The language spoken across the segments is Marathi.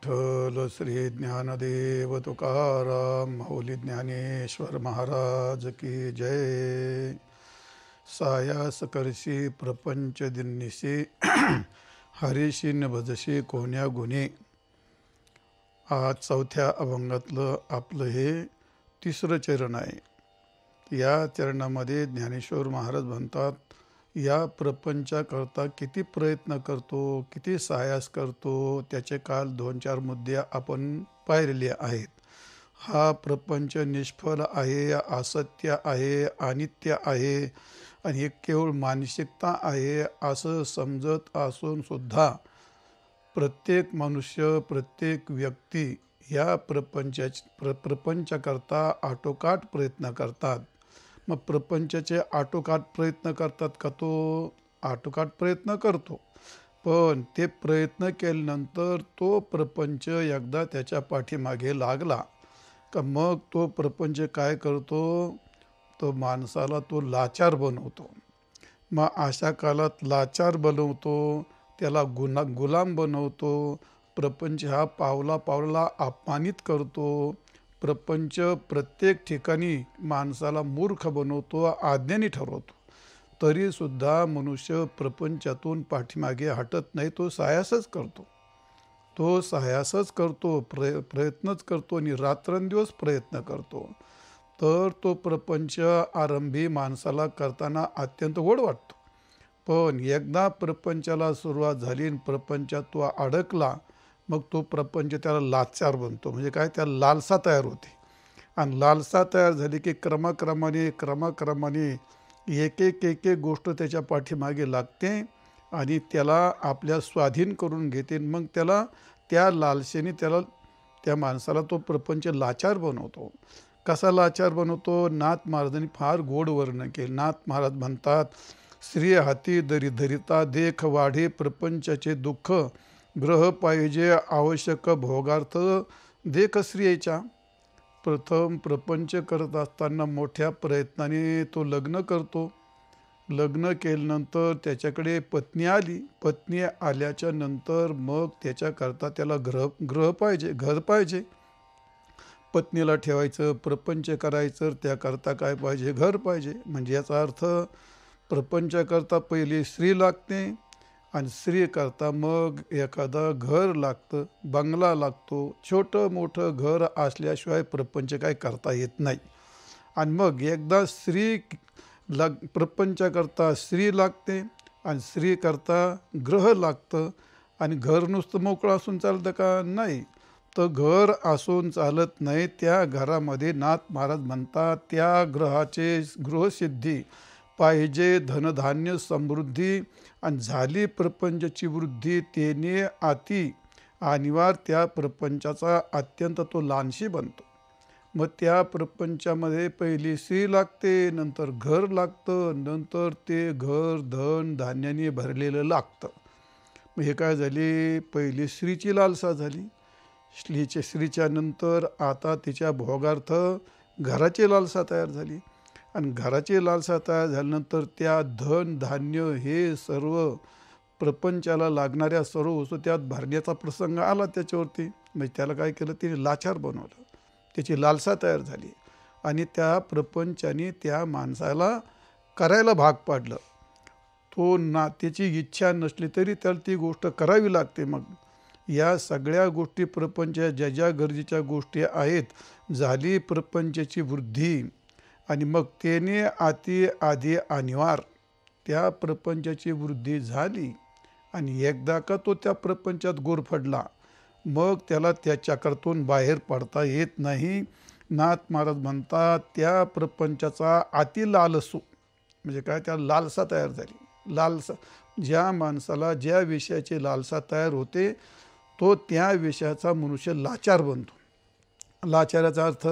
विठ्ठल श्री ज्ञानदेव तुकाराम माऊली ज्ञानेश्वर महाराज की जय. सायास करशी प्रपंच दिननिशी हरीशी न भजशी कोण्या गुणी. आज चौथ्या अभंगातलं आपलं हे तिसरं चरण आहे. या चरणामध्ये ज्ञानेश्वर महाराज म्हणतात, या प्रपंचाकरता किती प्रयत्न करतो, किती सायास करतो, त्याचे काल 2-4 मुद्दे आपण पाहिलेले आहेत. हा प्रपंच निष्फळ आहे, असत्य आहे, अनित्य आहे आणि एक केवळ मानसिकता आहे असं समजत असून सुद्धा प्रत्येक मनुष्य, प्रत्येक व्यक्ती या प्रपंचाकरता आटोकाट प्रयत्न करतात. मग प्रपंचाचे आटोकाट प्रयत्न करतात का? तो आटोकाट प्रयत्न करतो, पण ते प्रयत्न केल्यानंतर तो प्रपंच एकदा त्याच्या पाठीमागे लागला का मग तो प्रपंच काय करतो, तो माणसाला तो लाचार बनवतो. मग अशा काळात लाचार बनवतो, त्याला गुलाम बनवतो. प्रपंच हा पावला पावला अपमानित करतो. प्रपंच प्रत्येक ठिकाणी माणसाला मूर्ख बनवतो, अज्ञानी ठरवतो. तरीसुद्धा मनुष्य प्रपंचातून पाठीमागे हटत नाही, तो सायासच करतो. तो सायासच करतो, प्रयत्नच करतो आणि रात्रंदिवस प्रयत्न करतो. तर तो प्रपंच आरंभी माणसाला करताना अत्यंत गोड वाटतो, पण एकदा प्रपंचाला सुरुवात झाली आणि प्रपंचात तो अडकला, मग तो प्रपंच त्याला लाचार बनतो. म्हणजे काय, त्याला लालसा तयार होते. आणि लालसा तयार झाली की क्रमाक्रमाने एक एक गोष्ट त्याच्या पाठीमागे लागते आणि त्याला आपल्या स्वाधीन करून घेते. मग त्याला त्या लालसेने त्या माणसाला तो प्रपंच लाचार बनवतो. कसा लाचार बनवतो? नाथ महाराजांनी फार गोड वर्णन केले. नाथ महाराज म्हणतात, श्री हाती दरी धरिता देख वाढे प्रपंचाचे दुःख. ग्रह पाहिजे आवश्यक भोगार्थ देख स्त्रियेच्या. प्रथम प्रपंच करत असताना मोठ्या प्रयत्नाने तो लग्न करतो. लग्न केल्यानंतर त्याच्याकडे पत्नी आली. पत्नी आल्याच्या नंतर मग त्याच्याकरता त्याला ग्रह पाहिजे, घर पाहिजे. पत्नीला ठेवायचं, प्रपंच करायचं, त्याकरता काय पाहिजे? घर पाहिजे. म्हणजे याचा अर्थ प्रपंचाकरता पहिली स्त्री लागते आणि स्त्री करता मग एखादा घर लागतं, बंगला लागतो. छोटं मोठं घर असल्याशिवाय प्रपंच काय करता येत नाही. आणि मग एकदा प्रपंचाकरता स्त्री लागते आणि स्त्री करता ग्रह लागतं. आणि घर नुसतं मोकळं असून चालतं का? नाही. तर घर असून चालत नाही. त्या घरामध्ये नाथ महाराज म्हणतात, त्या गृहसिद्धी पाहिजे, धनधान्य समृद्धी आणि झाली प्रपंचाची वृद्धी, तेने अति अनिवार्य त्या प्रपंचाचा अत्यंत तो लहानशी बनतो. मग त्या प्रपंचामध्ये पहिली स्त्री लागते, नंतर घर लागतं, नंतर ते घर धन धान्याने भरलेलं लागतं. मग हे काय झाली? पहिली स्त्रीची लालसा झाली. स्त्रीच्या नंतर आता तिच्या भोगार्थ घराची लालसा तयार झाली. आणि घराची लालसा तयार झाल्यानंतर त्या धन धान्य हे सर्व प्रपंचाला लागणाऱ्या सर्व वस्तू त्यात भरण्याचा प्रसंग आला त्याच्यावरती. म्हणजे त्याला काय केलं? तिने लाचार बनवलं. त्याची लालसा तयार झाली आणि त्या प्रपंचाने त्या माणसाला करायला भाग पाडलं. त्याची इच्छा नसली तरी त्याला ती गोष्ट करावी लागते. मग या सगळ्या गोष्टी प्रपंच ज्या गरजेच्या गोष्टी आहेत, झाली प्रपंचाची वृद्धी आणि मग तेने अति आधी अनिवार्य त्या प्रपंचाची वृद्धी झाली. आणि एकदा का तो त्या प्रपंचात गुरफडला, मग त्याला त्या चक्रातून बाहेर पडता येत नाही. नाथ महाराज म्हणतात, त्या प्रपंचाचा अति लालसू. म्हणजे काय? त्या लालसा तयार झाली. लालसा, ज्या माणसाला ज्या विषयाची लालसा तयार होते, तो त्या विषयाचा मनुष्य लाचार बनतो. लाचाराचा अर्थ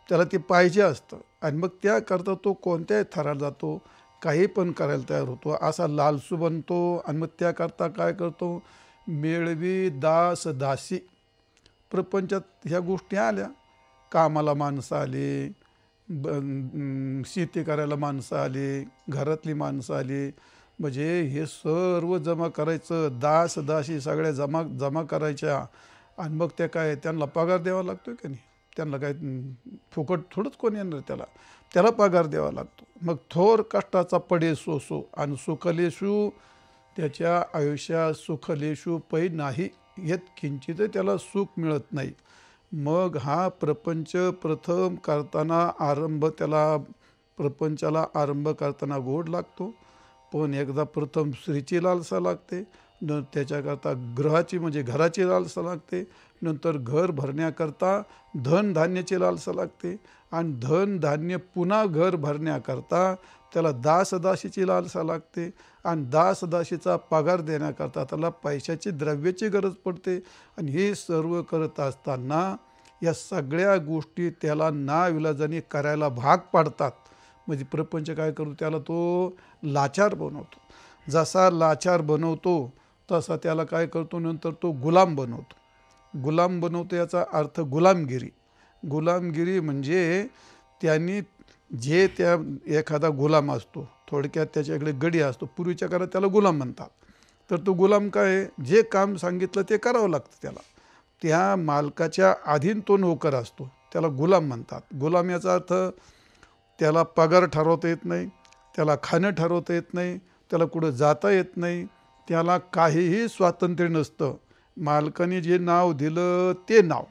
त्याला ते पाहिजे असतं आणि मग त्याकरता तो कोणत्याही थराला जातो, काही पण करायला तयार होतो, असा लालसू बनतो. आणि मग त्याकरता काय करतो? मेळवी दास दासी. प्रपंचात ह्या गोष्टी आल्या, कामाला माणसं आली, शेती करायला माणसं आली, घरातली माणसं आली. म्हणजे हे सर्व जमा करायचं, दास दासी सगळ्या जमा करायच्या आणि मग ते काय त्यांना पगार द्यावा लागतो की नाही, त्यांना काय फुकट थोडंच कोण येणार त्याला, त्याला पगार द्यावा लागतो. मग थोर कष्टाचा पडे सोसो आणि सुखलेशू, त्याच्या आयुष्यात सुखलेशू पै नाही येत किंचित त्याला सुख मिळत नाही. मग हा प्रपंच प्रथम करताना आरंभ, त्याला प्रपंचाला आरंभ करताना गोड लागतो, पण एकदा प्रथम स्त्रीची लालसा लागते, त्याच्याकरता ग्रहाची म्हणजे घराची लालसा लागते, नंतर घर भरण्याकरता धनधान्याची लालसा लागते, आणि धनधान्य पुन्हा घर भरण्याकरता त्याला दासदाशीची लालसा लागते, आणि दासदाशीचा पगार देण्याकरता त्याला पैशाची द्रव्याची गरज पडते. आणि हे सर्व करत असताना या सगळ्या गोष्टी त्याला नाविलाजाने करायला भाग पाडतात. म्हणजे प्रपंच काय करतो, त्याला तो लाचार बनवतो. जसा लाचार बनवतो तसा त्याला काय करतो, नंतर तो गुलाम बनवतो. गुलाम बनवतो याचा अर्थ गुलामगिरी. गुलामगिरी म्हणजे त्यांनी जे त्या एखादा गुलाम असतो, थोडक्यात त्याच्याकडे गडी असतो, पूर्वीच्या काळात त्याला गुलाम म्हणतात. तर तो गुलाम काय, जे काम सांगितलं ते करावं लागतं त्याला, त्या मालकाच्या अधीन तो नोकर असतो, त्याला गुलाम म्हणतात. गुलाम याचा अर्थ त्याला पगार ठरवता येत नाही, त्याला खाणं ठरवता येत नाही, त्याला कुठं जाता येत नाही, त्याला काहीही स्वातंत्र्य नसतं. मालकाने जे नाव दिलं ते नाव,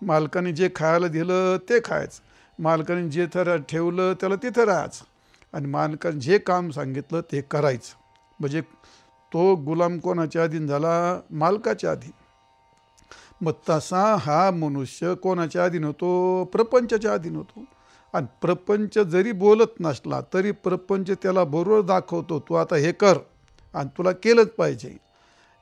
मालकाने जे खायला दिलं ते खायचं, मालकाने जे ठेवलं त्याला तिथं राहायचं, आणि मालकाने जे काम सांगितलं ते करायचं. म्हणजे तो गुलाम कोणाच्या अधीन झाला, मालकाच्या अधीन. मग तसा हा मनुष्य कोणाच्या अधीन होतो, प्रपंचाच्या अधीन होतो. आणि प्रपंच जरी बोलत नसला तरी प्रपंच त्याला बरोबर दाखवतो, तू आता हे कर आणि तुला केलंच पाहिजे,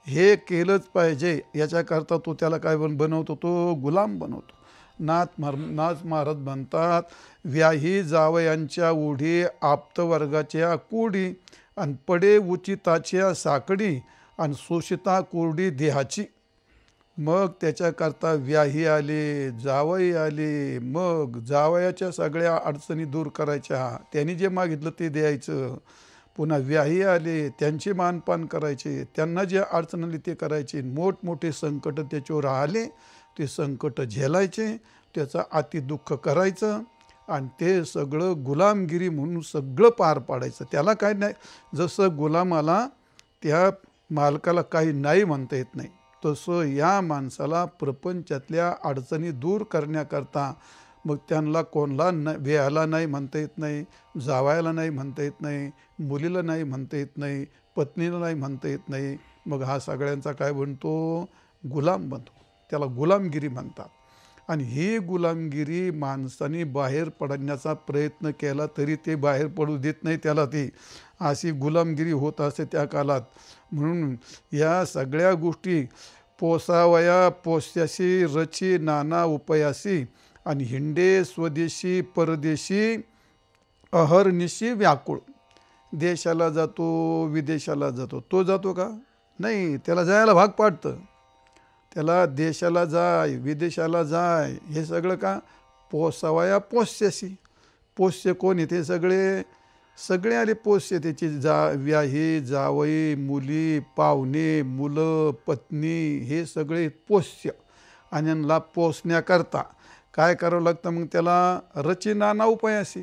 हे केलंच पाहिजे. याच्याकरता तो त्याला काय बनवतो, तो गुलाम बनवतो. नाथ महाराज म्हणतात, व्याही जावयांच्या ओढी आप्तवर्गाच्या कोडी, आणि पडे उचिताच्या साकडी, आणि शोषिता कोरडी देहाची. मग त्याच्याकरता व्याही आले, जावई आले, मग जावयाच्या सगळ्या अडचणी दूर करायच्या, त्यांनी जे मागितलं ते द्यायचं. पुन्हा व्याही आले, त्यांचे मानपान करायचे, त्यांना जे अडचण आली ते करायचे. मोठमोठे संकट त्याच्यावर आले, ते संकट झेलायचे, त्याचं अति दुःख करायचं, आणि ते सगळं गुलामगिरी म्हणून सगळं पार पाडायचं. त्याला काय नाही, जसं गुलामाला त्या मालकाला काही नाही म्हणता येत नाही, तसं या माणसाला प्रपंचातल्या अडचणी दूर करण्याकरता मग त्यांना कोणाला व्यायला नाही म्हणता येत नाही, जावायला नाही म्हणता येत नाही, मुलीला नाही म्हणता येत नाही, पत्नीला नाही म्हणता येत नाही. मग हा सगळ्यांचा काय बनतो, गुलाम बनतो. त्याला गुलामगिरी म्हणतात. आणि ही गुलामगिरी माणसाने बाहेर पडण्याचा प्रयत्न केला तरी ते बाहेर पडू देत नाही त्याला, ती अशी गुलामगिरी होत असते त्या काळात. म्हणून या सगळ्या गोष्टी पोसावया पोस्याशी रची नाना उपायासी, आणि हिंडे स्वदेशी परदेशी अहर्निशी व्याकुळ. देशाला जातो, विदेशाला जातो, तो जातो का, नाही, त्याला जायला भाग पाडतं. त्याला देशाला जाय, विदेशाला जाय, हे सगळं का, पोसावया पोस्याशी. पोष्य कोण येते, सगळे आले पोष्य त्याची, व्याही जावई मुली पाहुणे मुलं पत्नी, हे सगळे पोष्य. आणि यांना पोसण्याकरता काय करावं लागतं, मग त्याला रची नाना उपायाशी.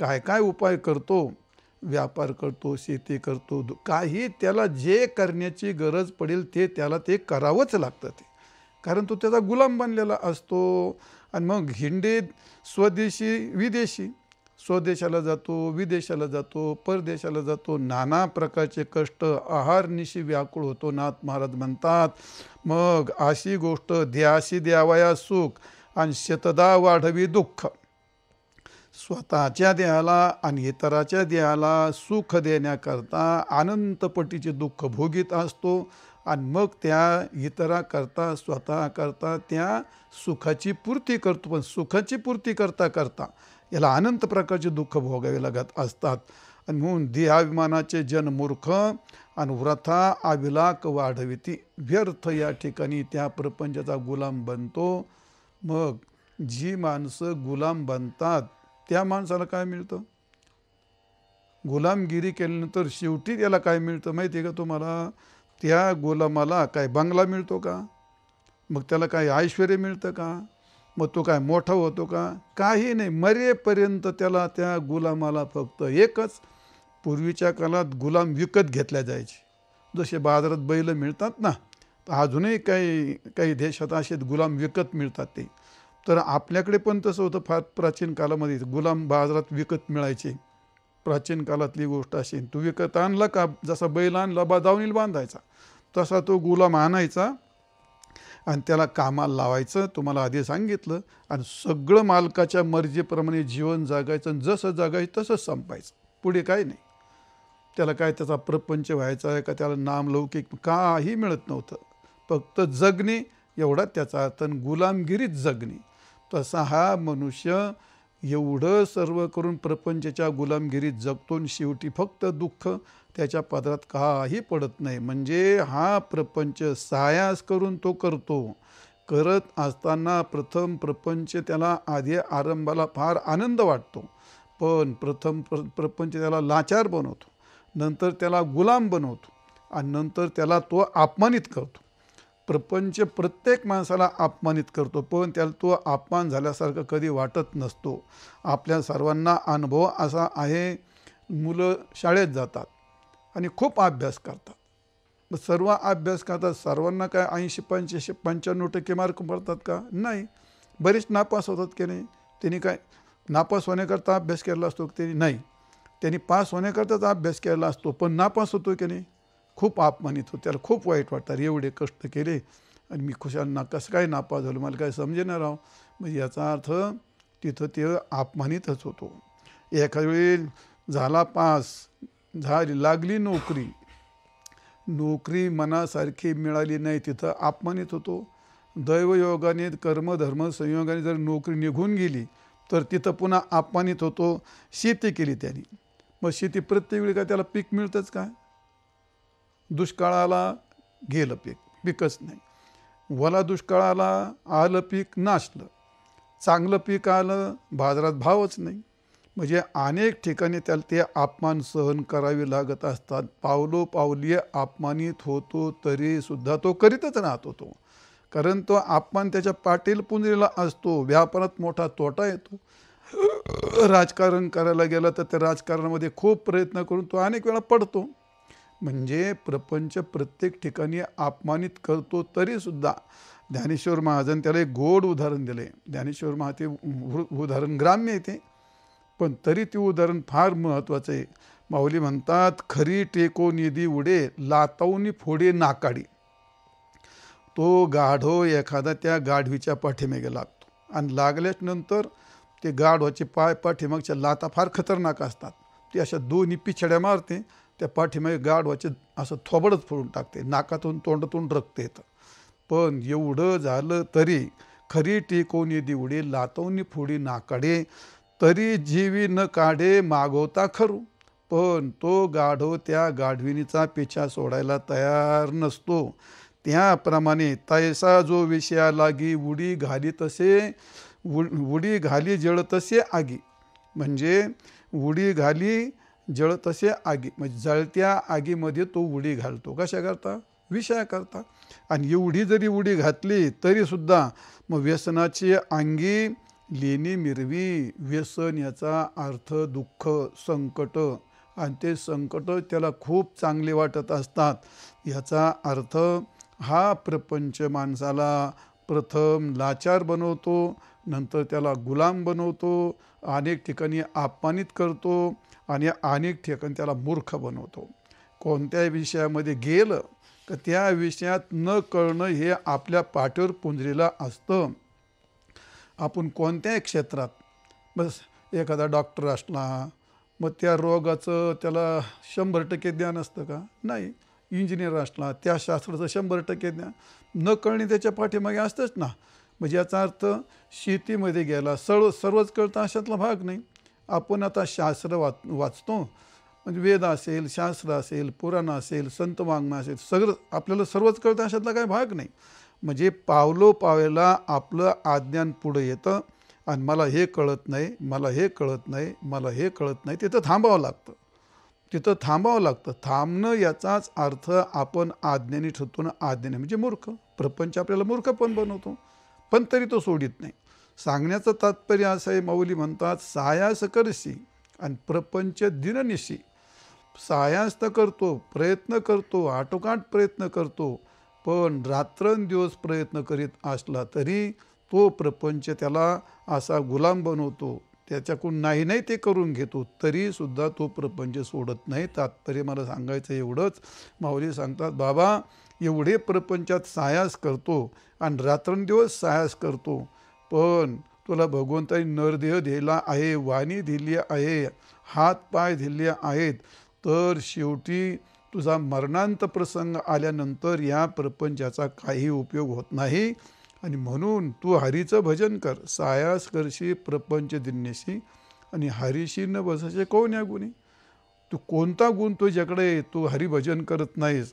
काय काय उपाय करतो, व्यापार करतो, शेती करतो, काही त्याला जे करण्याची गरज पडेल ते त्याला ते करावंच लागतं, ते कारण तो त्याचा गुलाम बनलेला असतो. आणि मग हिंडे स्वदेशी विदेशी, स्वदेशाला जातो, विदेशाला जातो, परदेशाला जातो, नाना प्रकारचे कष्ट आहारनिशी व्याकुळ होतो. नाथ महाराज म्हणतात, मग अशी गोष्ट द्याशी द्यावया सुख, आणि शतदा वाढवी दुःख. स्वतःच्या देहाला आणि इतराच्या देहाला सुख देण्याकरता अनंतपटीचे दुःख भोगीत असतो, आणि मग त्या इतराकरता स्वतःकरता त्या सुखाची पूर्ती करतो. पण सुखाची पूर्ती करता करता याला अनंत प्रकारचे दुःख भोगावे लागत असतात. आणि म्हणून देहाभिमानाचे जन मूर्ख, आणि व्रथा अभिलाक वाढविती. व्यर्थ या ठिकाणी त्या प्रपंचाचा गुलाम बनतो. मग जी माणसं गुलाम बनतात त्या माणसाला काय मिळतं, गुलामगिरी केल्यानंतर शेवटी त्याला काय मिळतं माहिती आहे का तुम्हाला, त्या गुलामाला काय बंगला मिळतो का, मग त्याला काय ऐश्वर्य मिळतं का? मग तो काय मोठा होतो का? काही नाही. मरेपर्यंत त्याला त्या गुलामाला फक्त एकच, पूर्वीच्या काळात गुलाम विकत घेतल्या जायचे. जसे बाजारात बैल मिळतात ना, तर अजूनही काही काही देशात असे गुलाम विकत मिळतात ते. तर आपल्याकडे पण तसं होतं. फार प्राचीन काळामध्ये गुलाम बाजारात विकत मिळायचे. प्राचीन काळातली गोष्ट अशी. तू विकत आणला का, जसा बैल आणला दावणीला बांधायचा, तसा तो गुलाम आणायचा आणि त्याला कामाला लावायचं. तुम्हाला आधी सांगितलं. आणि सगळं मालकाच्या मर्जीप्रमाणे जीवन जगायचं आणि जसं जगायचं तसंच संपायचं. पुढे काही नाही. त्याला काय त्याचा प्रपंच व्हायचा आहे का, त्याला नामलौकिक काही मिळत नव्हतं. फक्त जगणे एवढा त्याचा अर्थ. गुलामगिरीत जगणे. तसा हा मनुष्य एवढं सर्व करून प्रपंचाच्या गुलामगिरीत जगतो आणि शेवटी फक्त दुःख त्याच्या पदरात काही पडत नाही. म्हणजे हा प्रपंच सायास करून तो करतो. करत असताना प्रथम प्रपंच त्याला आधी आरंभाला फार आनंद वाटतो, पण प्रथम प्रपंच त्याला लाचार बनवतो, नंतर त्याला गुलाम बनवतो आणि नंतर त्याला तो अपमानित करतो. प्रपंच प्रत्येक माणसाला अपमानित करतो, पण त्याला तो अपमान झाल्यासारखं कधी वाटत नसतो. आपल्या सर्वांना अनुभव असा आहे. मुलं शाळेत जातात आणि खूप अभ्यास करतात. मग सर्व अभ्यास करतात. सर्वांना काय 80, 85, 95% मार्क पडतात का? नाही. बरेच नापास होतात की नाही. त्यांनी काय नापास होण्याकरता अभ्यास केला असतो त्यांनी? नाही. त्यांनी पास होण्याकरताच अभ्यास केला असतो, पण नापास होतो की नाही. खूप अपमानित होतो. त्याला खूप वाईट वाटतात. एवढे कष्ट केले आणि मी खुशाल कसं काय नापास झालो, मला काय समजेना राव. म्हणजे याचा अर्थ तिथं ते अपमानितच होतो. एखाद्या वेळी झाला पास, लागली नोकरी, नोकरी मनासारखी मिळाली नाही, तिथं अपमानित होतो. दैवयोगाने कर्मधर्म संयोगाने जर नोकरी निघून गेली तर तिथं पुन्हा अपमानित होतो. शेती केली त्यांनी, मग शेती प्रत्येक वेळी काय त्याला पीक मिळतंच काय? दुष्काळाला गेलं पीक, पिकच नाही. वला दुष्काळाला आलं पीक, नाशलं. चांगलं पीक आलं, बाजारात भावच नाही. म्हणजे अनेक ठिकाणी त्याला ते अपमान सहन करावे लागत असतात. पावलोपावली अपमानित होतो, तरीसुद्धा तो करीतच राहतो तो. कारण तो अपमान त्याच्या पाटील पुंजलेला असतो. व्यापारात मोठा तोटा येतो. राजकारण करायला गेला तर त्या राजकारणामध्ये खूप प्रयत्न करून तो अनेक वेळा पडतो. म्हणजे प्रपंच प्रत्येक ठिकाणी अपमानित करतो, तरीसुद्धा ज्ञानेश्वर महाराजांनी त्याला एक गोड उदाहरण दिले. ज्ञानेश्वर महाते उदाहरण ग्राम्य येते, पण तरी ते उदाहरण फार महत्त्वाचं आहे. माऊली म्हणतात, खरी टेको निधी उडे, लातावनी फोडे नाकाडी. तो गाढव एखादा त्या गाढवीच्या पाठीमागे लागतो आणि लागल्याच नंतर ते गाढवाचे पाठीमागच्या लाता फार खतरनाक असतात. ते अशा दोन्ही पिछड्या मारते, त्या पाठीमागे गाढवाचे असं थोबडच फोडून टाकते. नाकातून तोंडातून रक्त येतं. पण एवढं झालं तरी खरी टेकोनी दिवडे, लातवनी फोडी नाकाडे, तरी जीवी न काढे मागवता खरू. पण तो गाढव त्या गाढविणीचा पिछा सोडायला तयार नसतो. त्याप्रमाणे तैसा जो विषया लागी, उडी घाली तसे उडी घाली जळ तसे आगी. म्हणजे उडी घाली जळ तसे आगी, म्हणजे जळत्या आगीमध्ये तो उडी घालतो. कशा करता? विषया करता. आणि एवढी जरी उडी घातली तरीसुद्धा मग व्यसनाची अंगी लेणी मिरवी. व्यसन याचा अर्थ दुःख, संकट, आणि ते संकट त्याला खूप चांगले वाटत असतात. याचा अर्थ हा प्रपंच माणसाला प्रथम लाचार बनवतो, नंतर त्याला गुलाम बनवतो, अनेक ठिकाणी अपमानित करतो आणि अनेक ठिकाणी त्याला मूर्ख बनवतो. कोणत्याही विषयामध्ये गेलं तर त्या विषयात न कळणं हे आपल्या पाठीवर पुंजलेलं असतं. आपण कोणत्याही क्षेत्रात, बस एखादा डॉक्टर असला मग त्या रोगाचं त्याला 100% ज्ञान असतं का? नाही. इंजिनियर असला त्या शास्त्राचं 100% ज्ञान न कळणे त्याच्या पाठीमागे असतंच ना. म्हणजे याचा अर्थ शेतीमध्ये गेला सर्वच कळतं अशातला भाग नाही. आपण आता शास्त्र वाचतो, म्हणजे वेद असेल, शास्त्र असेल, पुराण असेल, संत वाङ्मय असेल, सगळं आपल्याला सर्वच कळतं अशातला काही भाग नाही. म्हणजे पावलोपावलीला आपलं अज्ञान पुढं येतं आणि मला हे कळत नाही, मला हे कळत नाही, मला हे कळत नाही. तिथं थांबावं लागतं. तिथं थांबावं लागतं. थांबणं याचाच अर्थ आपण अज्ञानी ठरतो ना. अज्ञानी म्हणजे मूर्ख. प्रपंच आपल्याला मूर्ख पण बनवतो, पण तरी तो सोडित नाही. सांगण्याचं तात्पर्य असं आहे, माऊली म्हणतात सायास करशी आणि प्रपंच दिननिशी. सायास तर करतो, प्रयत्न करतो, आटोकाट प्रयत्न करतो, पण रात्रंदिवस प्रयत्न करीत असला तरी तो प्रपंच त्याला असा गुलाम बनवतो, त्याच्याकडून नाही नाही ते करून घेतो, तरीसुद्धा तो प्रपंच सोडत नाही. तात्पर्य मला सांगायचं एवढंच. माऊली सांगतात बाबा एवढे प्रपंचात सायास करतो आणि रात्रंदिवस सायास करतो, पण तुला भगवंतानी नरदेह दिला आहे, वाणी दिली आहे, हात पाय दिले आहेत, तर शेवटी तुझा मरणांत प्रसंग आल्यानंतर या प्रपंचाचा काही उपयोग होत नाही. आणि म्हणून तू हरीचं भजन कर. सायास करशी प्रपंच दिन्यशी आणि हरीशी न बसशे कोण्या गुणी. तू कोणता गुण तुझ्याकडे तू हरिभजन करत नाहीस?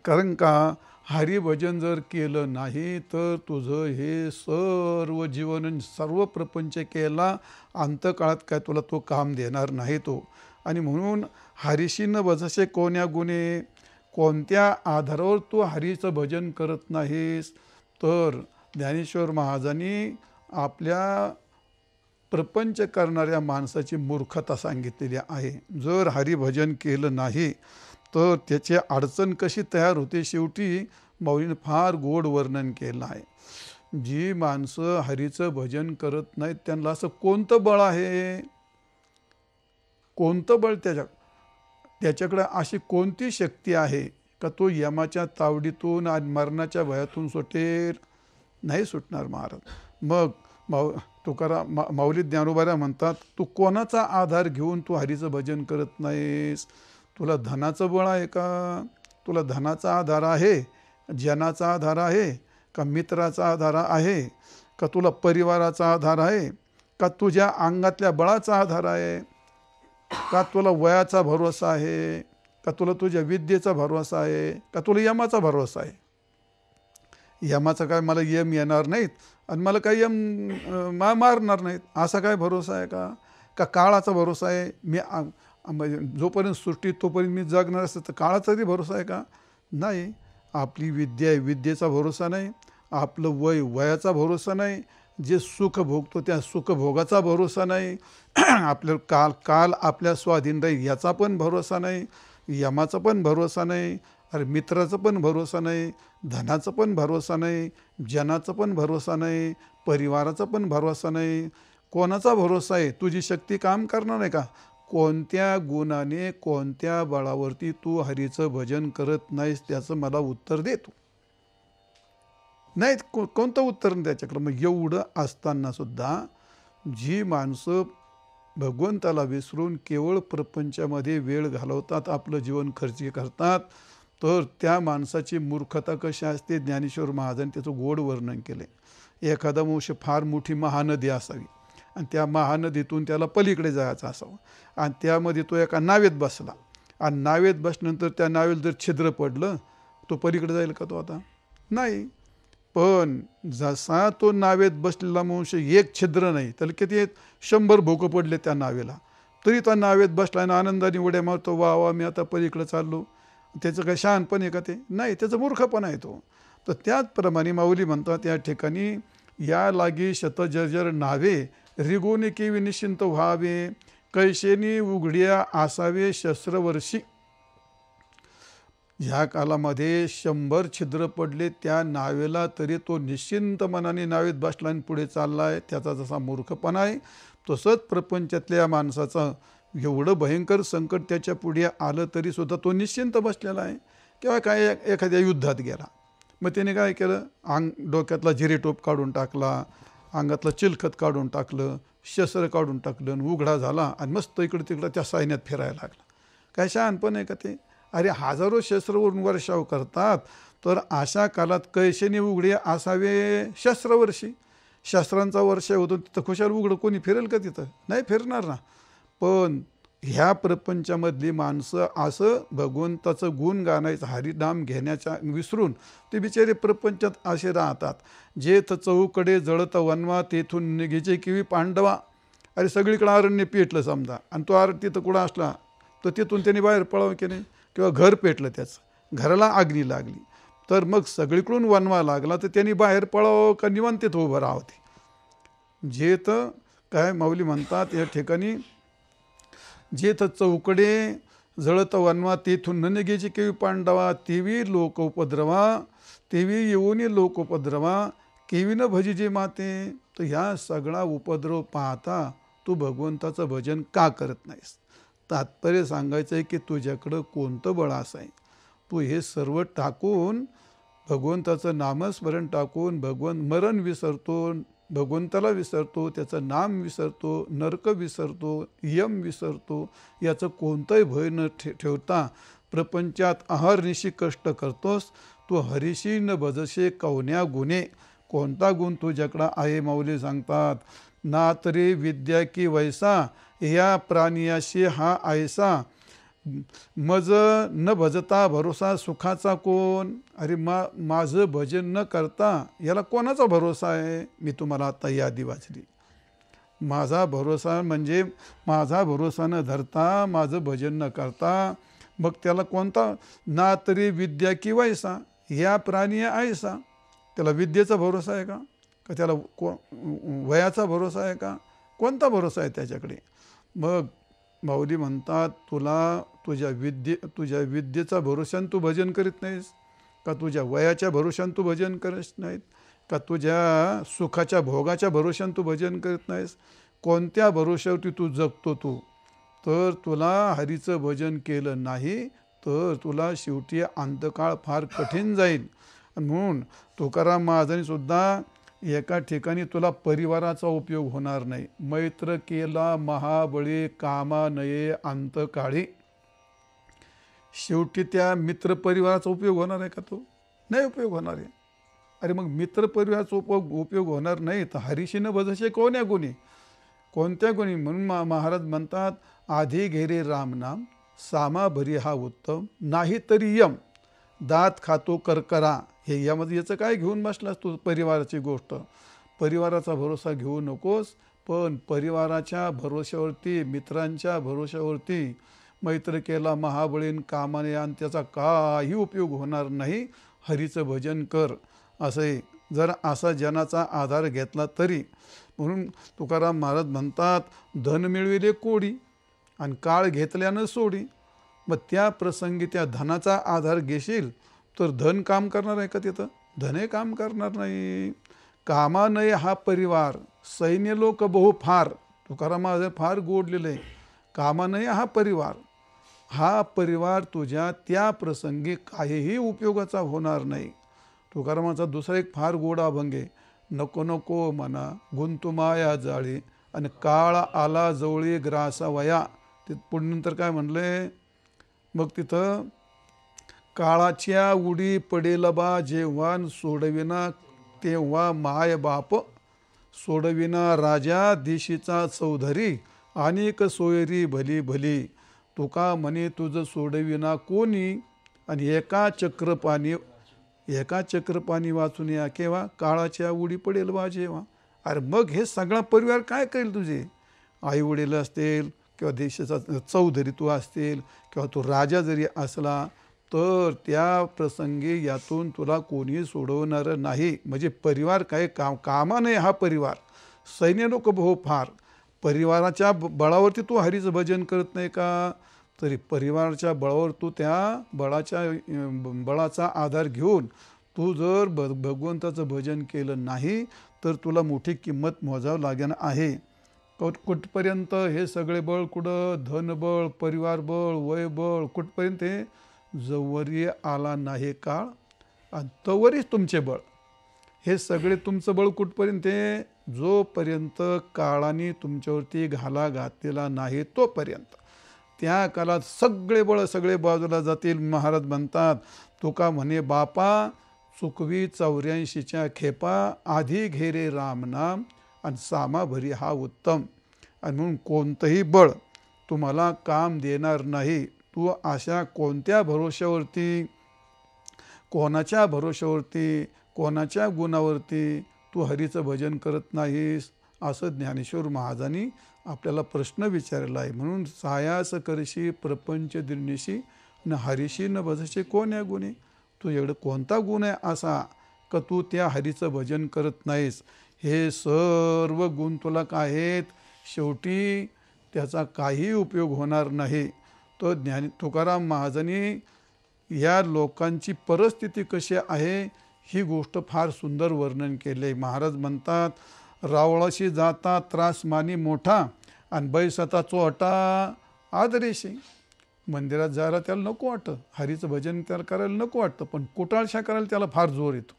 कारण का हरिभजन जर केलं नाही तर तुझं हे सर्व जीवन सर्व प्रपंच केला अंतकाळात काय तुला तो काम देणार नाही तो. आणि म्हणून हरीशी न बसशे कोण्या गुणे. कोणत्या आधारावर तू हरीचं भजन करत नाहीस? तर ज्ञानेश्वर महाराजांनी आपल्या प्रपंच करणाऱ्या माणसाची मूर्खता सांगितलेली आहे. जर हरिभजन केलं नाही तर त्याची अडचण कशी तयार होते, शेवटी माऊलीनं फार गोड वर्णन केलं आहे. जी माणसं हरीचं भजन करत नाहीत त्यांना असं कोणतं बळ आहे, कोणतं बळ त्याच्याकडे अशी कोणती शक्ती आहे का तो यमाच्या तावडीतून आणि मरणाच्या भयातून सुटेल? नाही सुटणार महाराज. मग तुकाराम माऊली ज्ञानोबाऱ्या म्हणतात तू कोणाचा आधार घेऊन तू हरीचं भजन करत नाहीस? तुला धनाचं बळ आहे का? तुला धनाचा आधार आहे, जनाचा आधार आहे का, मित्राचा आधार आहे का, तुला परिवाराचा आधार आहे का, तुझ्या अंगातल्या बळाचा आधार आहे का, तुला वयाचा भरोसा आहे का, तुला तुझ्या विद्येचा भरोसा आहे का, तुला यमाचा भरोसा आहे? यमाचा काय मला यम येणार नाहीत आणि मला काय यम मारणार नाहीत असा काय भरोसा आहे का? का काळाचा भरोसा आहे, मी जोपर्यंत सृष्टी तोपर्यंत मी जगणार असतं, तर काळाचा तरी भरोसा आहे का? नाही. आपली विद्या आहे, विद्येचा भरोसा नाही. आपलं वय, वयाचा भरोसा नाही. जे सुख भोगतो त्या सुखभोगाचा भरोसा नाही. आपलं काल आपल्या स्वाधीन राहील याचा पण भरोसा नाही. यमाचा पण भरोसा नाही. अरे मित्राचा पण भरोसा नाही. धनाचा पण भरोसा नाही. जनाचा पण भरोसा नाही. परिवाराचा पण भरोसा नाही. कोणाचा भरोसा आहे? तुझी शक्ती काम करणार नाही का? कोणत्या गुणाने, कोणत्या बळावरती तू हरीचं भजन करत नाहीस त्याचं मला उत्तर दे तू. नाही कोणतं उत्तर नाही त्याच्याकडं. मग एवढं असताना सुद्धा जी माणसं भगवंताला विसरून केवळ प्रपंचामध्ये वेळ घालवतात, आपलं जीवन खर्ची करतात, तर त्या माणसाची मूर्खता कशी असते ज्ञानेश्वर महाराजांनी त्याचं गोड वर्णन केले. एखादा वंश फार मोठी महानदी असावी आणि त्या महानदीतून त्याला पलीकडे जायचं असावं आणि त्यामध्ये तो एका नावेत बसला आणि नावेत बसल्यानंतर त्या नावेला जर छिद्र पडलं तो पलीकडे जाईल का? तो आता नाही. पण जसा तो नावेत बसलेला वंश एक छिद्र नाही, त्याला किती 100 भोकं पडले त्या नावेला, तरी त्या नावेत बसला आणि आनंदाने उड्या मारतो, वा वा मी आता पलीकडे चाललो. त्याचं काय शहाणपण आहे का? ते नाही, त्याचं मूर्खपणा आहे तो. तर त्याचप्रमाणे माऊली म्हणतात या ठिकाणी या लागी शतजर्जर नावे रिगोनी केवी निश्चिंत व्हावे, कैशेनी उघड्या आसावे शस्त्रवर्षी. ह्या कालामध्ये 100 छिद्र पडले त्या नावेला, तरी तो निश्चिंत मनाने नावेत बसला आणि पुढे चालला आहे. त्याचा जसा मूर्खपणा आहे तसंच प्रपंचातल्या माणसाचं एवढं भयंकर संकट त्याच्या पुढे आलं तरी सुद्धा तो निश्चिंत बसलेला आहे. किंवा काय एखाद्या युद्धात गेला, मग त्याने काय केलं, डोक्यातला जिरेटोप काढून टाकला, अंगातलं चिलखत काढून टाकलं, शस्त्र काढून टाकलं आणि उघडा झाला आणि मस्त इकडं तिकडं त्या सैन्यात फिरायला लागला. काय शहाणपण आहे का ते? अरे हजारो शस्त्रवरून वर्षाव करतात, तर अशा कालात कैशेने उघडे असावे शस्त्रवर्षी. शस्त्रांचा वर्ष होतो तिथं खुशाल उघडं कोणी फिरेल का? तिथं नाही फिरणार ना. पण ह्या प्रपंचामधली माणसं असं भगवंताचं गुण गाण्याचं हरिनाम घेण्याच्या विसरून ते बिचारे प्रपंचात असे राहतात. जेथ चहूकडे जळत वनवा तेथून निघेचे किवी पांडवा. अरे सगळीकडं अरण्य पेटलं समजा आणि तो तिथं कुठं असला तर तिथून त्याने बाहेर पळावं की नाही? किंवा घर पेटलं त्याचं, घराला अग्नी लागली, तर मग सगळीकडून वनवा लागला तर त्यांनी बाहेर पळावं का निवांत तिथं उभं राहावं ते. जे तर काय माऊली म्हणतात या ठिकाणी, जे तर चौकडे जळत वनवा तेथून न निघेची केवी पांडवा, तेवी लोक उपद्रवा, तेवी येऊन लोक उपद्रवा, केवी न भजीजे माते. तर ह्या सगळा उपद्रव पाहता तू भगवंताचं भजन का करत नाहीस. तात्पर्य सांगायचं आहे की तुझ्याकडं कोणतं बळ असं आहे, तू हे सर्व टाकून भगवंताचं नामस्मरण टाकून मरण विसरतो, भगवंताला विसरतो, त्याचं नाम विसरतो, नरक विसरतो, यम विसरतो. याचं कोणतंही भय न ठेवता प्रपंचात अहर्निशी कष्ट करतोस. तू हरीशी न भजशे कवन्या गुणे. कोणता गुण तुझ्याकडं आहे माऊली सांगतात, ना तरी विद्या की वैसा, या प्राणियाशी हा ऐसा, मज न भजता भरोसा सुखाचा कोण. अरे माझं भजन न करता याला कोणाचा भरोसा आहे. मी तुम्हाला आता यादी वाचली. माझा भरोसा म्हणजे माझा भरोसा न धरता, माझं भजन न करता, मग त्याला कोणता. ना तरी विद्या की वैसा, या प्राणी ऐसा. त्याला विद्येचा भरोसा आहे का त्याला वयाचा भरोसा आहे का, कोणता भरोसा आहे त्याच्याकडे. मग माऊली म्हणतात तुला तुझ्या विद्येचा भरोशाने तू भजन करीत नाहीस का, तुझ्या वयाच्या भरोशाने तू भजन करत नाहीत का, तुझ्या सुखाच्या भोगाच्या भरोशाने तू भजन करत नाहीस. कोणत्या भरोशावरती तू जगतो तू. तर तुला हरीचं भजन केलं नाही तर तुला शेवटी अंतकाळ फार कठीण जाईल. म्हणून तुकाराम महाराजांनी सुद्धा एका ठिकाणी तुला परिवाराचा उपयोग होणार नाही. मैत्र केला महाबळी कामा नये अंतकाळी. शेवटी त्या मित्र परिवाराचा उपयोग होणार आहे का, तो नाही उपयोग होणार आहे. अरे मग मित्र परिवाराचा उपयोग होणार नाही तर हरीशी न भजशे कोण्या गुणी, कोणत्या गुणी. म्हणून महाराज म्हणतात आधी घेरे रामनाम, सामा भरी हा उत्तम, नाही तरी यम दात खातो करकरा. हे यामध्ये याचं काय घेऊन बसलास तू परिवाराची गोष्ट. परिवाराचा भरोसा घेऊ नकोस, पण परिवाराच्या भरोश्यावरती, मित्रांच्या भरोश्यावरती मैत्र केला महाबळीन कामाने आणि त्याचा काही उपयोग होणार नाही. हरीचं भजन कर. असे जर असा जनाचा आधार घेतला तरी. म्हणून तुकाराम महाराज म्हणतात धन मिळविले कोडी आणि काळ घेतल्यानं सोडी. मग त्या प्रसंगी त्या धनाचा आधार घेशील तर धन काम करणार आहे का तिथं, धने काम करणार नाही. कामा नये हा परिवार, सैन्य लोक बहु फार. तुकाराम महाराज फार गोडलेलं आहे. कामा नये हा परिवार, हा परिवार तुझ्या त्या प्रसंगी काहीही उपयोगाचा होणार नाही. तुकारामाचा दुसरा एक फार गोड अभंग आहे, नको नको मना गुंतू माया जाळी आणि काळ आला जवळी ग्रासा वया. ते पुढे नंतर काय म्हणले, मग तिथं काळाच्या उडी पडेल बा जेव्हा, सोडविना तेव्हा माय बाप, सोडविना राजा दिशीचा चौधरी, अनेक सोयरी भली भली. तुका म्हणे तुझं सोडविना कोणी आणि एका चक्रपाणी वाचून या केव्हा, काळाच्या उडी पडेल बा जेव्हा. अरे मग हे सगळा परिवार काय करेल तुझे. आई वडील असतील किंवा देशाचा चौधरी तू असतील किंवा तू राजा जरी असला तर त्या प्रसंगी यातून तुला कोणी सोडवणारं नाही. म्हणजे परिवार काय कामा नाही हा परिवार, सैन्य लोक बहु फार. परिवाराच्या बळावरती तू हरीचं भजन करत नाही का, तरी परिवाराच्या बळावर तू त्या बळाचा आधार घेऊन तू जर भगवंताचं भजन केलं नाही तर तुला मोठी किंमत मोजावं लागेल आहे. कुठपर्यंत हे सगळे बळ, कुठं धनबळ, परिवार बळ, वय बळ, कुठपर्यंत हे जवरी आला नाही काळ आणि तवरीच तुमचे बळ. हे सगळे तुमचं बळ कुठपर्यंत आहे, जोपर्यंत काळाने तुमच्यावरती घाला घातलेला नाही तोपर्यंत. त्या काळात सगळे बळ सगळे बाजूला जातील. महाराज म्हणतात तुका म्हणे बापा चुकवी 84च्या खेपा, आधी घेरे रामनाम आणि सामा भरी हा उत्तम. आणि म्हणून कोणतंही बळ तुम्हाला काम देणार नाही. तू अशा कोणत्या भरोश्यावरती, कोणाच्या भरोश्यावरती, कोणाच्या गुणावरती तू हरीचं भजन करत नाहीस, असं ज्ञानेश्वर महाराजांनी आपल्याला प्रश्न विचारला आहे. म्हणून सायास करशी प्रपंच दिनशी न हरीशी न भजशी कोण्या गुणी. तुझ्याकडे कोणता गुण आहे असा का तू त्या हरीचं भजन करत नाहीस? हे सर्व गुण तुला काय आहेत? शेवटी त्याचा काही उपयोग होणार नाही. तो तुकाराम महाराजांनी या लोकांची परिस्थिती कशी आहे ही गोष्ट फार सुंदर वर्णन केले. महाराज म्हणतात, रावळाशी जाता त्रास मानी मोठा आणि बैसाचा चोटा आदरेशी. मंदिरात जायला त्याला नको वाटतं, हरीचं भजन त्याला करायला नको वाटतं, पण कुटाळशा करायला त्याला फार जोर येतो.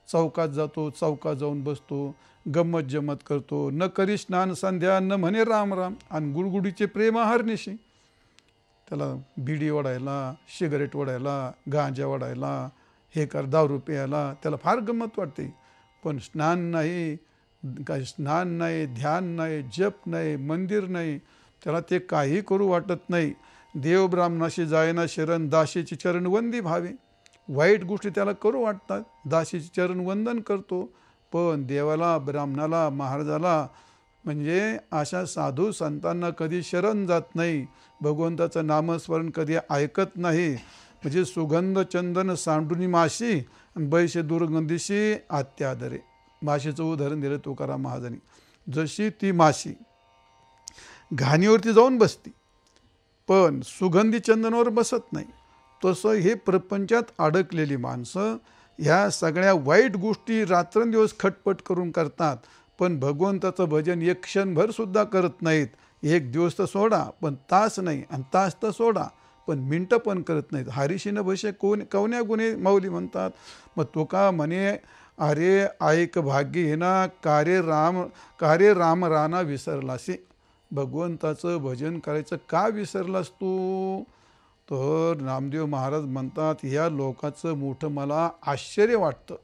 चौकात जातो, चौकात जाऊन बसतो, गंमत जमत करतो, न करी स्नान संध्या न म्हणे राम राम, आणि गुडगुडीचे प्रेम हरनिशी. त्याला बिडी ओढायला, सिगरेट ओढायला, गांजा ओढायला, हे कर दारू प्यायला त्याला फार गंमत वाटते. पण स्नान नाही, काय स्नान नाही, ध्यान नाही, जप नाही, मंदिर नाही, त्याला ते काही करू वाटत नाही. देव ब्राह्मणाशी जायना शरण, दासीची चरणवंदी भावे. वाईट गोष्टी त्याला करू वाटतात, दासीचे चरणवंदन करतो, पण देवाला, ब्राह्मणाला, महाराजाला म्हणजे अशा साधू संतांना कधी शरण जात नाही. भगवंताचं नामस्मरण कधी ऐकत नाही. म्हणजे सुगंध चंदन सांडुनी माशी आणि बैशे दुर्गंधीशी आत्यादरे. माशीचं उदाहरण दिलं तुकाराम महाराजांनी. जशी ती माशी घाणीवरती जाऊन बसती पण सुगंधी चंदनावर बसत नाही, तसं हे प्रपंचात अडकलेली माणसं ह्या सगळ्या वाईट गोष्टी रात्रंदिवस खटपट करून करतात, पण भगवंताचं भजन एक क्षणभर सुद्धा करत नाहीत. एक दिवस तर सोडा, पण तास नाही, आणि तास तर सोडा, पण मिनटं पण करत नाहीत. हरीशीनं भसे कवन्या गुणे माऊली म्हणतात. मग तुका म्हणे, अरे ऐक भाग्य हे ना, कार्य राम राणा विसरलासी. भगवंताचं भजन करायचं का विसरलास तू? तर नामदेव महाराज म्हणतात, या लोकाचं मोठं मला आश्चर्य वाटतं.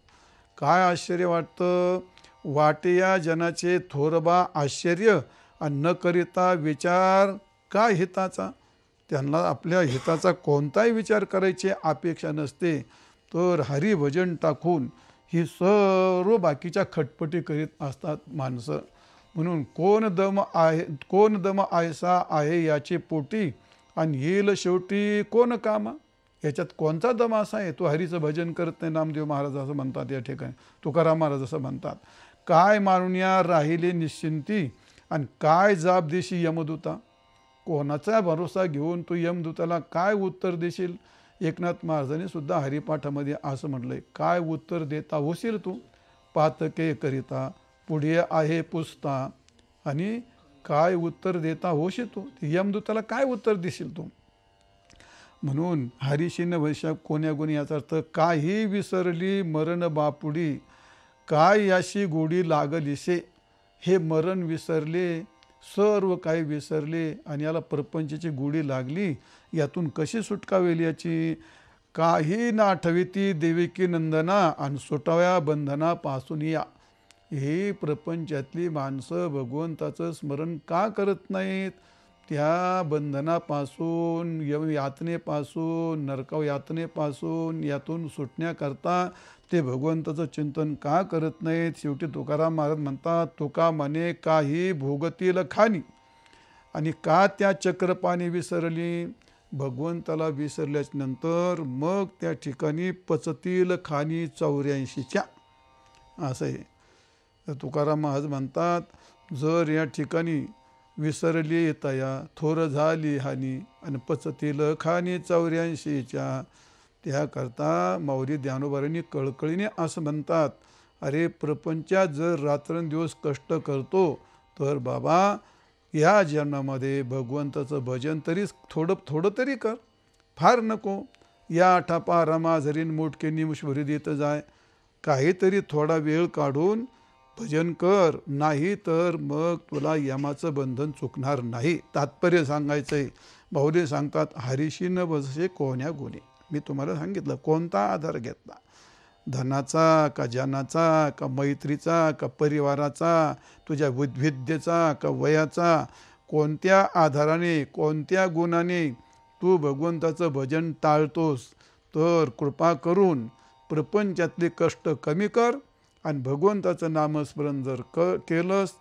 काय आश्चर्य वाटतं? वाटे या जनाचे थोरबा आश्चर्य, आणि न करिता विचार का हिताचा. त्यांना आपल्या हिताचा कोणताही विचार करायची अपेक्षा नसते, तर हरिभजन टाकून ही सर्व बाकीच्या खटपटी करीत असतात माणसं. म्हणून कोण दम आयसा आहे याचे पोटी, आणि येईल शेवटी कोण कामा. याच्यात कोणता दम असा आहे तो हरीचं भजन करत नाही? नामदेव महाराज असं म्हणतात या ठिकाणी, तुकाराम महाराज असं म्हणतात. काय मानुनिया राहिले निश्चिंती, आणि काय जाब देशी यमदूता. कोणाचा भरोसा घेऊन तू यमदूताला काय उत्तर देशील? एकनाथ महाराजांनी सुद्धा हरिपाठामध्ये असं म्हटलंय, काय उत्तर देता होशील तू? पातके करिता पुढे आहे पुसता, आणि काय उत्तर देता होशील तू? यमदूताला काय उत्तर देशील तू? म्हणून हरीशीन वैशा कोण्या गुणी, याचा अर्थ काही विसरली मरण बापुडी, काय याशी गोडी लागलीसे. हे मरण विसरले, सर्व काही विसरले, आणि याला प्रपंचाची गोडी लागली. यातून कशी सुटका होईल याची? काही ना आठविती देविकी नंदना, आणि सुटाव्या बंधनापासून या. ही प्रपंचातली माणसं भगवंताचं स्मरण का करत नाहीत? त्या बंधनापासून, यातनेपासून, नरकाव यातनेपासून, यातून सुटण्याकरता ते भगवंताचं चिंतन का करत नाहीत? शेवटी तुकाराम महाराज म्हणतात, तुका म्हणे काही भोगतील खाणी, आणि का त्या चक्रपाणी विसरली. भगवंताला विसरल्याच्या नंतर मग त्या ठिकाणी पचतील खाणी 84च्या. असं आहे. तुकाराम महाराज म्हणतात, जर या ठिकाणी विसरली तया थोर झाली हानी, आणि पचतील खाणी 84च्या. त्याकरता माऊली ज्ञानोबांनी कळकळीने असं म्हणतात, अरे प्रपंचात जर रात्रंदिवस कष्ट करतो, तर बाबा या जन्मामध्ये भगवंताचं भजन तरी थोडं तरी कर, फार नको. या ठापा रमा झरीन मोठके निमुषभरी देत जाय. काहीतरी थोडा वेळ काढून भजन कर, नाही तर मग तुला यमाचं बंधन चुकणार नाही. तात्पर्य सांगायचं आहे. भाऊले सांगतात, हरीशी न बसे कोण्या गुणी. मी तुम्हाला सांगितलं कोणता आधार घेतला, धनाचा का जनाचा का मैत्रीचा का परिवाराचा, तुझ्या विद्येचा का वयाचा, कोणत्या आधाराने कोणत्या गुणाने तू भगवंताचं भजन टाळतोस? तर कृपा करून प्रपंचातले कष्ट कमी कर, आणि भगवंताचं नामस्मरण जर केलंस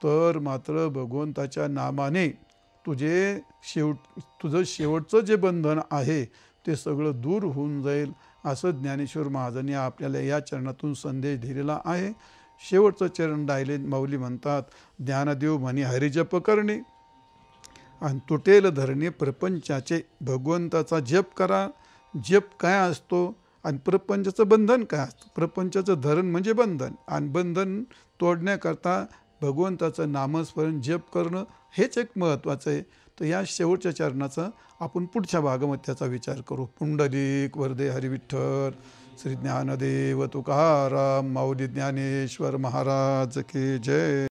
तर मात्र भगवंताच्या नामाने तुझं शेवटचं जे बंधन आहे ते सगळं दूर होऊन जाईल, असं ज्ञानेश्वर महाराजांनी आपल्याला या चरणातून संदेश दिलेला आहे. शेवटचं चरण राहिले. माऊली म्हणतात, ज्ञानदेव म्हणे हरिजप करणे आणि तुटेल धरणे प्रपंचाचे. भगवंताचा जप करा. जप काय असतो आणि प्रपंचाचं बंधन काय असतं? प्रपंचाचं धरण म्हणजे बंधन, आणि बंधन तोडण्याकरता भगवंताचं नामस्मरण जप करणं हेच एक महत्त्वाचं आहे. तर या शेवटच्या चरणाचा आपण पुढच्या भागामध्ये त्याचा विचार करू. पुंडलिक वरदे हरिविठ्ठल. श्री ज्ञानदेव तुकाराम माऊली ज्ञानेश्वर महाराज की जय.